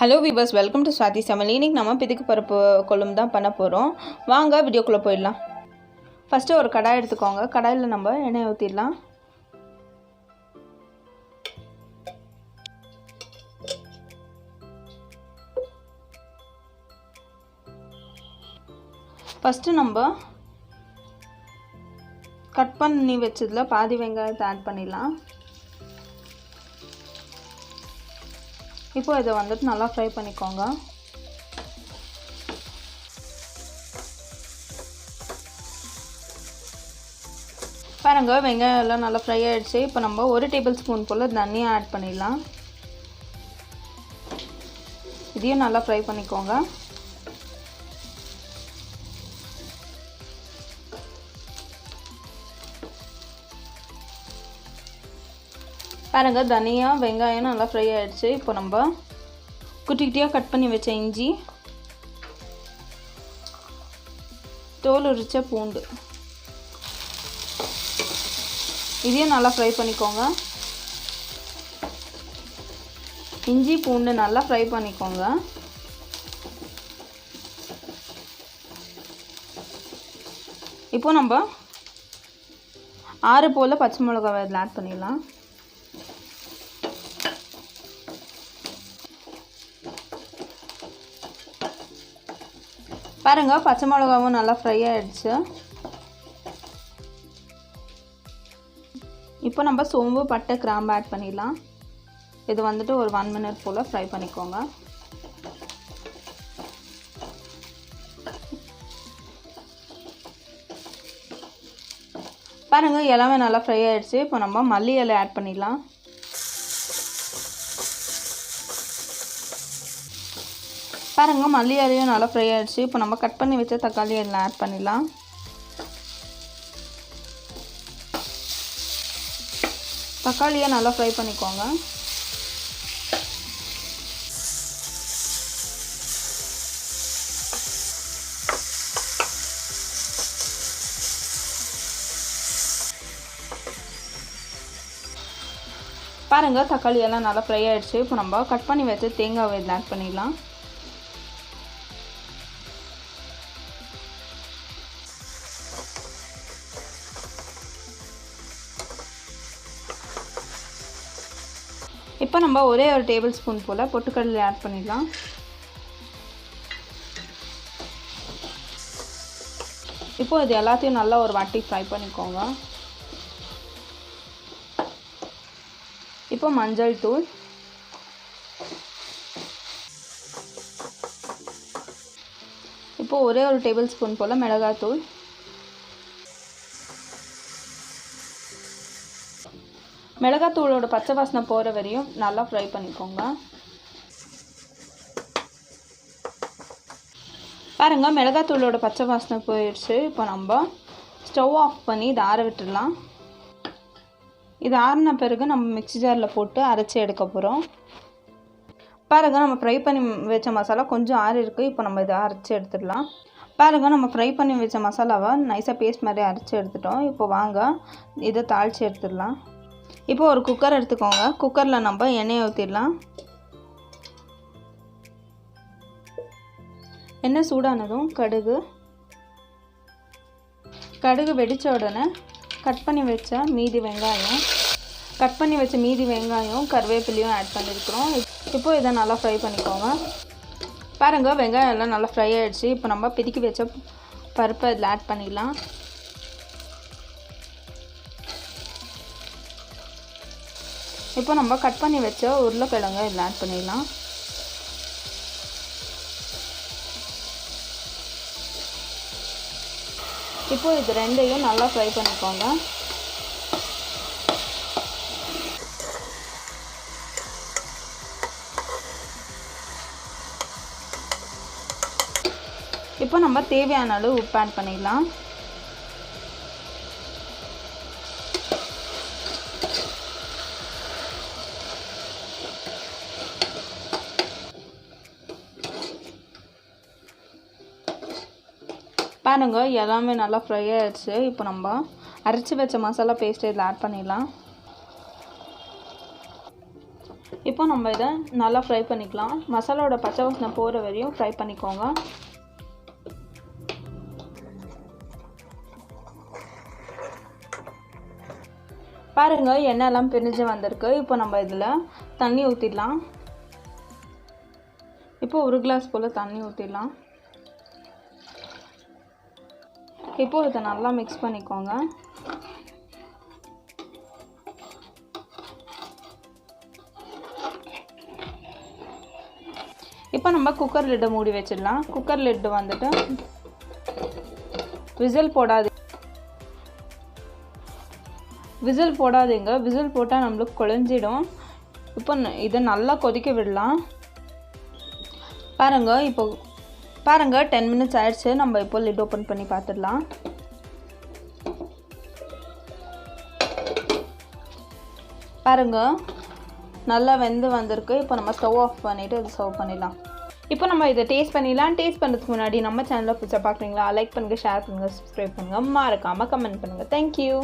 Hello viewers, welcome to Swathi samayal. இன்னைக்கு நம்ம பிதுக்கு பருப்பு கொழும்பு தான் பண்ண போறோம். வாங்க வீடியோக்குள்ள போயிடலாம். ஃபர்ஸ்ட் ஒரு கடாய் எடுத்துக்கோங்க. கடாயில நம்ம எண்ணெய் ஊத்திடலாம். ஃபர்ஸ்ட் நம்ம கட் பண்ணி வெச்சதுல பாதி வெங்காயத்தை ஆட் பண்ணிடலாம். இப்போ இதை வந்துட்டு நல்லா ஃப்ரை பண்ணிக்கோங்க. பாருங்க வெங்காயம் எல்லாம் நல்லா ஃப்ரை ஆயிடுச்சு. இப்போ நம்ம 1 டேபிள் ஸ்பூன் போல் தனியா ஆட் பண்ணிடலாம். இதையும் நல்லா ஃப்ரை பண்ணிக்கோங்க. பாருங்க தனியா வெங்காயம் நல்லா ஃப்ரை ஆயிடுச்சு. இப்போ நம்ம குட்டி குட்டியாக கட் பண்ணி வச்ச இஞ்சி, தோல் உரிச்ச பூண்டு, இதையும் நல்லா ஃப்ரை பண்ணிக்கோங்க. இஞ்சி பூண்டு நல்லா ஃப்ரை பண்ணிக்கோங்க. இப்போ நம்ம 6 போல் பச்சை மிளகாய் இதில் ஆட் பண்ணிடலாம். பாருங்க பச்சை மிளகாவும் நல்லா ஃப்ரை ஆயிடுச்சு. இப்போ நம்ம சோம்பு, பட்டை, கிராம்பு ஆட் பண்ணிடலாம். இது வந்துட்டு ஒரு 1 மினிட் போல் ஃப்ரை பண்ணிக்கோங்க. பாருங்க எல்லாமே நல்லா ஃப்ரை ஆயிடுச்சு. இப்போ நம்ம மல்லி இலை ஆட் பண்ணிடலாம். பாருங்க மல்லி இலையும் நல்லா ஃப்ரை ஆயிடுச்சு. இப்போ நம்ம கட் பண்ணி வச்ச தக்காளி எல்லாம் ஆட் பண்ணிடலாம். தக்காளியை நல்லா ஃப்ரை பண்ணிக்கோங்க. பாருங்க தக்காளி எல்லாம் நல்லா ஃப்ரை ஆயிடுச்சு. இப்போ நம்ம கட் பண்ணி வச்ச தேங்காவை இதில் ஆட் பண்ணிடலாம். இப்போ நம்ம ஒரே ஒரு டேபிள் ஸ்பூன் போல் பொட்டுக்கடலை ஆட் பண்ணிடலாம். இப்போ இது எல்லாத்தையும் நல்லா ஒரு வாட்டி ஃப்ரை பண்ணிக்கோங்க. இப்போ மஞ்சள் தூள், இப்போ ஒரே ஒரு டேபிள் ஸ்பூன் போல் மிளகாய் தூள், மிளகாத்தூளோட பச்சை வாசனை போகிற வரையும் நல்லா ஃப்ரை பண்ணிக்கோங்க. பாருங்க மிளகாத்தூளோட பச்சை வாசனை போயிடுச்சு. இப்போ நம்ம ஸ்டவ் ஆஃப் பண்ணி இதை ஆற விட்டுடலாம். இது ஆறின பிறகு நம்ம மிக்ஸி ஜாரில் போட்டு அரைச்சி எடுக்க போகிறோம். பாருங்க நம்ம ஃப்ரை பண்ணி வச்ச மசாலா கொஞ்சம் ஆறி இருக்குது. இப்போ நம்ம இதை அரைச்சி எடுத்துடலாம். பாருங்க நம்ம ஃப்ரை பண்ணி வச்ச மசாலாவை நைஸாக பேஸ்ட் மாதிரி அரைச்சி எடுத்துட்டோம். இப்போ வாங்க இதை தாளித்து எடுத்துடலாம். இப்போ ஒரு குக்கர் எடுத்துக்கோங்க. குக்கரில் நம்ம எண்ணெயை ஊற்றிடலாம். எண்ணெய் சூடானதும் கடுகு வெடித்த உடனே கட் பண்ணி வச்ச மீதி வெங்காயம் கருவேப்பிலையும் ஆட் பண்ணியிருக்கிறோம். இப்போ இதை நல்லா ஃப்ரை பண்ணிக்கோங்க. பாருங்கள் வெங்காயம் எல்லாம் நல்லா ஃப்ரை ஆகிடுச்சு. இப்போ நம்ம பிதுக்கி வச்ச பருப்பை இதில் ஆட் பண்ணிடலாம். இப்போ நம்ம கட் பண்ணி வச்ச உருளைக்கிழங்கு இதில் ஆட் பண்ணிடலாம். இப்போ இது ரெண்டையும் நல்லா ஃப்ரை பண்ணிக்கோங்க. இப்போ நம்ம தேவையான அளவு உப்பு ஆட் பண்ணிடலாம். பாருங்க எல்லாமே நல்லா ஃப்ரை ஆயிடுச்சு. இப்போ நம்ம அரைச்சி வச்ச மசாலா பேஸ்ட் இதில் ஆட் பண்ணிடலாம். இப்போ நம்ம இதை நல்லா ஃப்ரை பண்ணிக்கலாம். மசாலாவோட பச்சை வாசனை போகிற வரையும் ஃப்ரை பண்ணிக்கோங்க. பாருங்கள் எண்ணெய்லாம் பிரிஞ்சு வந்திருக்கு. இப்போ நம்ம இதில் தண்ணி ஊற்றிடலாம். இப்போ ஒரு கிளாஸ் போல் தண்ணி ஊற்றிடலாம். இப்போ இதை நல்லா மிக்ஸ் பண்ணிக்கோங்க. இப்போ நம்ம குக்கர் லிட்டை மூடி வச்சிடலாம். குக்கர் லிட்டு வந்துட்டு விசில் போடாதீங்க. விசில் போட்டால் நம்மளுக்கு குழஞ்சிடும். இப்போ இதை நல்லா கொதிக்க விடலாம். பாருங்கள் 10 மினிட்ஸ் ஆயிடுச்சு. நம்ம இப்போ லிட் ஓப்பன் பண்ணி பார்த்துடலாம். பாருங்கள் நல்லா வெந்து வந்திருக்கு. இப்போ நம்ம ஸ்டவ் ஆஃப் பண்ணிவிட்டு இது சர்வ் பண்ணிடலாம். இப்போ நம்ம இதை டேஸ்ட் பண்ணிடலாம். டேஸ்ட் பண்ணுறதுக்கு முன்னாடி நம்ம சேனலை புதுசாக பார்க்குறீங்களா, லைக் பண்ணுங்கள், ஷேர் பண்ணுங்கள், சப்ஸ்கிரைப் பண்ணுங்கள், மறக்காமல் கமெண்ட் பண்ணுங்கள். தேங்க்யூ.